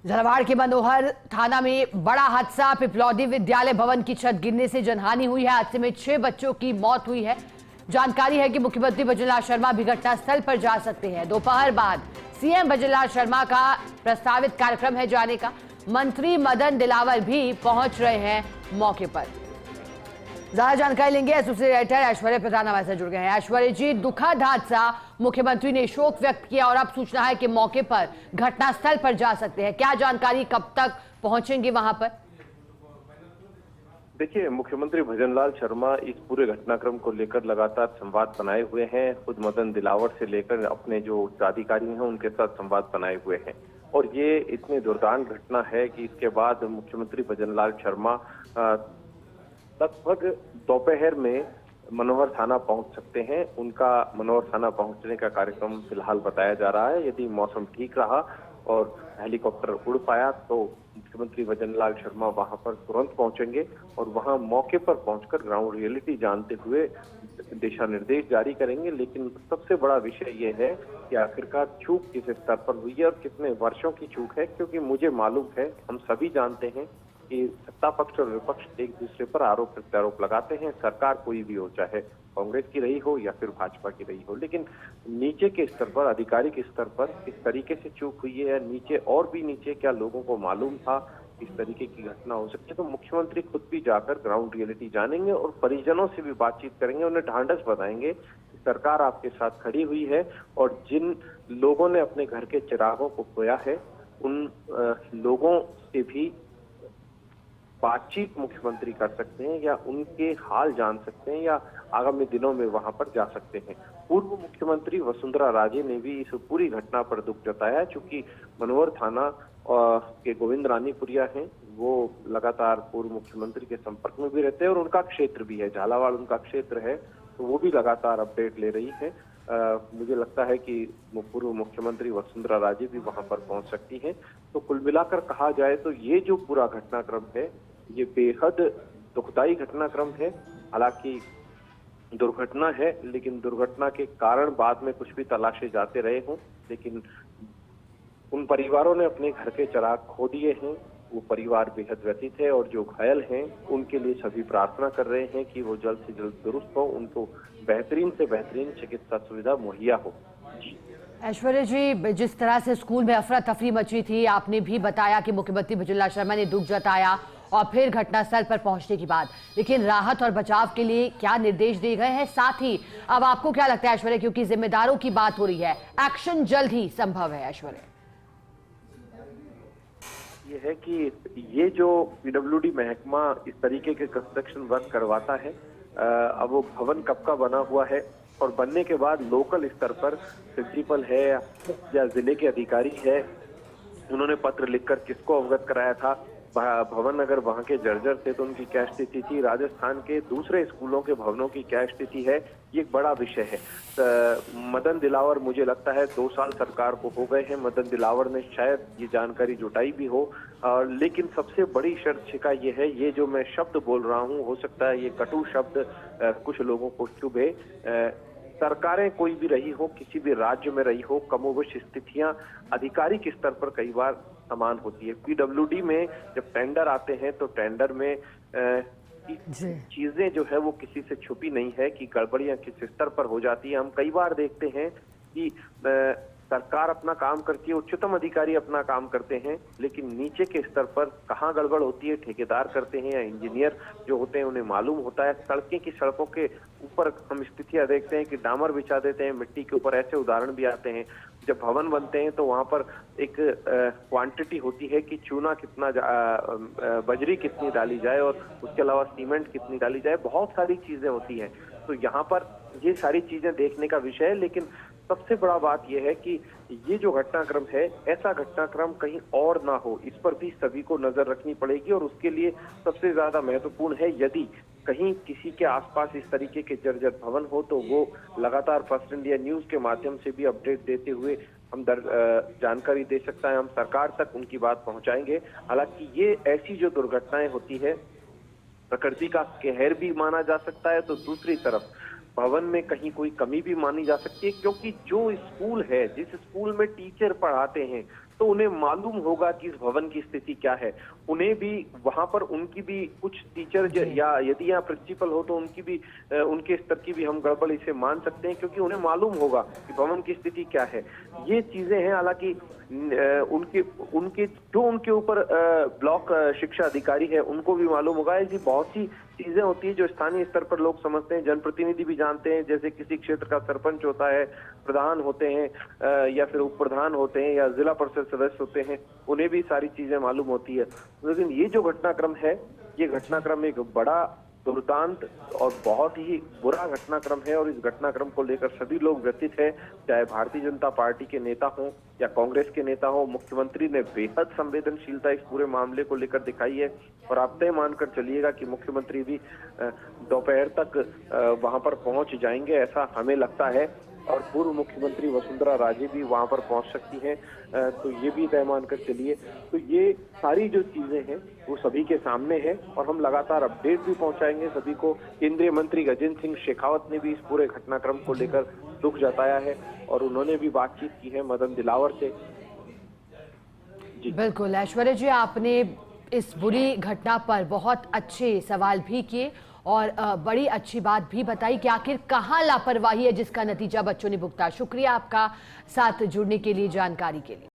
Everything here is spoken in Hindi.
झालावाड़ के मनोहर थाना में बड़ा हादसा। पिपलौदी विद्यालय भवन की छत गिरने से जनहानि हुई है। हादसे में 6 बच्चों की मौत हुई है। जानकारी है कि मुख्यमंत्री भजनलाल शर्मा भी घटनास्थल पर जा सकते हैं। दोपहर बाद सीएम भजनलाल शर्मा का प्रस्तावित कार्यक्रम है जाने का। मंत्री मदन दिलावर भी पहुंच रहे हैं मौके पर। ज्यादा जानकारी लेंगे एसोसिएट एडिटर ऐश्वर्य प्रधान हमारे साथ जुड़ गए हैं। ऐश्वर्य जी, दुखद हादसा, मुख्यमंत्री ने शोक व्यक्त किया और अब सूचना है कि मौके पर घटनास्थल पर जा सकते हैं। क्या जानकारी, कब तक पहुंचेंगे वहां पर? देखिए, मुख्यमंत्री भजनलाल शर्मा इस पूरे घटनाक्रम को लेकर लगातार संवाद बनाए हुए हैं। खुद मदन दिलावर से लेकर अपने जो उच्चाधिकारी हैं उनके साथ संवाद बनाए हुए हैं और ये इतनी दुर्दांत घटना है कि इसके बाद मुख्यमंत्री भजनलाल शर्मा लगभग दोपहर में मनोहर थाना पहुंच सकते हैं। उनका मनोहर थाना पहुंचने का कार्यक्रम फिलहाल बताया जा रहा है। यदि मौसम ठीक रहा और हेलीकॉप्टर उड़ पाया तो मुख्यमंत्री भजनलाल शर्मा वहां पर तुरंत पहुंचेंगे और वहां मौके पर पहुंचकर ग्राउंड रियलिटी जानते हुए दिशा निर्देश जारी करेंगे। लेकिन सबसे बड़ा विषय ये है कि आखिरकार चूक किस स्तर पर हुई है और कितने वर्षों की चूक है, क्योंकि मुझे मालूम है, हम सभी जानते हैं कि सत्ता पक्ष और विपक्ष एक दूसरे पर आरोप प्रत्यारोप लगाते हैं। सरकार कोई भी हो, चाहे कांग्रेस की रही हो या फिर भाजपा की रही हो, लेकिन नीचे के स्तर पर, आधिकारिक स्तर पर इस तरीके से चूक हुई है या नीचे और भी नीचे क्या लोगों को मालूम था इस तरीके की घटना हो सकती है? तो मुख्यमंत्री खुद भी जाकर ग्राउंड रियलिटी जानेंगे और परिजनों से भी बातचीत करेंगे, उन्हें ढांढस बताएंगे कि सरकार आपके साथ खड़ी हुई है और जिन लोगों ने अपने घर के चिरागों को खोया है उन लोगों से भी बातचीत मुख्यमंत्री कर सकते हैं या उनके हाल जान सकते हैं या आगामी दिनों में वहां पर जा सकते हैं। पूर्व मुख्यमंत्री वसुंधरा राजे ने भी इस पूरी घटना पर दुख जताया। चूंकि मनोहर थाना के गोविंद रानीपुरिया हैं, वो लगातार पूर्व मुख्यमंत्री के संपर्क में भी रहते हैं और उनका क्षेत्र भी है, झालावाड़ उनका क्षेत्र है, तो वो भी लगातार अपडेट ले रही है। मुझे लगता है कि पूर्व मुख्यमंत्री वसुंधरा राजे भी वहां पर पहुंच सकती हैं। तो कुल मिलाकर कहा जाए तो ये जो पूरा घटनाक्रम है ये बेहद दुखदाई घटनाक्रम है। हालांकि दुर्घटना है, लेकिन दुर्घटना के कारण बाद में कुछ भी तलाशे जाते रहे हों, लेकिन उन परिवारों ने अपने घर के चिराग खो दिए हैं, वो परिवार बेहद व्यथित है और जो घायल हैं उनके लिए सभी प्रार्थना कर रहे हैं कि वो जल्द से जल्द दुरुस्त हो, उनको बेहतरीन से बेहतरीन चिकित्सा सुविधा मुहैया हो। जी ऐश्वर्य जी, जिस तरह से स्कूल में अफरा तफरी मची थी, आपने भी बताया कि मुख्यमंत्री भजनलाल शर्मा ने दुख जताया और फिर घटनास्थल पर पहुंचने के बाद, लेकिन राहत और बचाव के लिए क्या निर्देश दिए गए हैं? साथ ही अब आपको क्या लगता है ऐश्वर्य, क्योंकि जिम्मेदारों की बात हो रही है, एक्शन जल्द ही संभव है? ऐश्वर्य, ये है कि ये जो पीडब्ल्यूडी महकमा इस तरीके के कंस्ट्रक्शन वर्क करवाता है, अब वो भवन कब का बना हुआ है और बनने के बाद लोकल स्तर पर प्रिंसिपल है या जिले के अधिकारी है, उन्होंने पत्र लिखकर किसको अवगत कराया था? भवन अगर वहां के जर्जर थे तो उनकी क्या स्थिति थी? राजस्थान के दूसरे स्कूलों के भवनों की क्या स्थिति है? ये एक बड़ा विषय है। मदन दिलावर, मुझे लगता है 2 साल सरकार को हो गए हैं, मदन दिलावर ने शायद ये जानकारी जुटाई भी हो, लेकिन सबसे बड़ी शर्त छिका ये है, ये जो मैं शब्द बोल रहा हूँ, हो सकता है ये कटु शब्द कुछ लोगों को चुभे। सरकारें कोई भी रही हो, किसी भी राज्य में रही हो, कमोबेश स्थितियां आधिकारिक स्तर पर कई बार समान होती है। पीडब्ल्यूडी में जब टेंडर आते हैं तो टेंडर में चीजें जो है वो किसी से छुपी नहीं है कि गड़बड़ियां किस स्तर पर हो जाती है। हम कई बार देखते हैं कि सरकार अपना काम करती है, उच्चतम अधिकारी अपना काम करते हैं, लेकिन नीचे के स्तर पर कहाँ गड़बड़ होती है ठेकेदार करते हैं या इंजीनियर जो होते हैं उन्हें मालूम होता है। सड़कों के ऊपर हम स्थितियां देखते हैं कि डामर बिछा देते हैं मिट्टी के ऊपर, ऐसे उदाहरण भी आते हैं। जब भवन बनते हैं तो वहां पर एक क्वांटिटी होती है कि चूना कितना, बजरी कितनी डाली जाए और उसके अलावा सीमेंट कितनी डाली जाए, बहुत सारी चीजें होती हैं। तो यहाँ पर ये सारी चीजें देखने का विषय है, लेकिन सबसे बड़ा बात यह है कि ये जो घटनाक्रम है, ऐसा घटनाक्रम कहीं और ना हो, इस पर भी सभी को नजर रखनी पड़ेगी। और उसके लिए सबसे ज्यादा महत्वपूर्ण है, यदि कहीं किसी के आसपास इस तरीके के जर्जर भवन हो तो वो लगातार फर्स्ट इंडिया न्यूज के माध्यम से भी अपडेट देते हुए हम जानकारी दे सकता है, हम सरकार तक उनकी बात पहुंचाएंगे। हालांकि ये ऐसी जो दुर्घटनाएं होती है, प्रकृति का कहर भी माना जा सकता है, तो दूसरी तरफ भवन में कहीं कोई कमी भी मानी जा सकती है, क्योंकि जो स्कूल है, जिस स्कूल में टीचर पढ़ाते हैं, तो उन्हें मालूम होगा कि इस भवन की स्थिति क्या है। उन्हें भी वहां पर उनकी भी कुछ टीचर या यदि यहाँ प्रिंसिपल हो तो उनकी भी उनके स्तर की भी हम गड़बड़ इसे मान सकते हैं, क्योंकि उन्हें मालूम होगा कि भवन की स्थिति क्या है। ये चीजें हैं, हालांकि उनके उनके जो उनके ऊपर ब्लॉक शिक्षा अधिकारी है उनको भी मालूम होगा। ऐसी बहुत सी चीजें होती है जो स्थानीय स्तर पर लोग समझते हैं, जनप्रतिनिधि भी जानते हैं। जैसे किसी क्षेत्र का सरपंच होता है, प्रधान होते हैं या फिर उप प्रधान होते हैं या जिला परिषद सदस्य होते हैं, उन्हें भी सारी चीजें मालूम होती है। लेकिन ये जो घटनाक्रम है, ये घटनाक्रम एक बड़ा दुर्दांत और बहुत ही बुरा घटनाक्रम है और इस घटनाक्रम को लेकर सभी लोग व्यथित हैं, चाहे भारतीय जनता पार्टी के नेता हों या कांग्रेस के नेता हों। मुख्यमंत्री ने बेहद संवेदनशीलता इस पूरे मामले को लेकर दिखाई है और आप तय मानकर चलिएगा कि मुख्यमंत्री भी दोपहर तक वहां पर पहुंच जाएंगे, ऐसा हमें लगता है। और पूर्व मुख्यमंत्री वसुंधरा राजे भी वहां पर पहुंच सकती हैं, तो ये भी तय मानकर चलिए। तो ये सारी जो चीजें हैं वो सभी के सामने हैं और हम लगातार अपडेट भी पहुंचाएंगे सभी को। केंद्रीय मंत्री गजेंद्र सिंह शेखावत ने भी इस पूरे घटनाक्रम को लेकर दुख जताया है और उन्होंने भी बातचीत की है मदन दिलावर से। जी बिल्कुल ऐश्वर्या जी, आपने इस बुरी घटना पर बहुत अच्छे सवाल भी किए और बड़ी अच्छी बात भी बताई कि आखिर कहाँ लापरवाही है जिसका नतीजा बच्चों ने भुगता। शुक्रिया आपका साथ जुड़ने के लिए, जानकारी के लिए।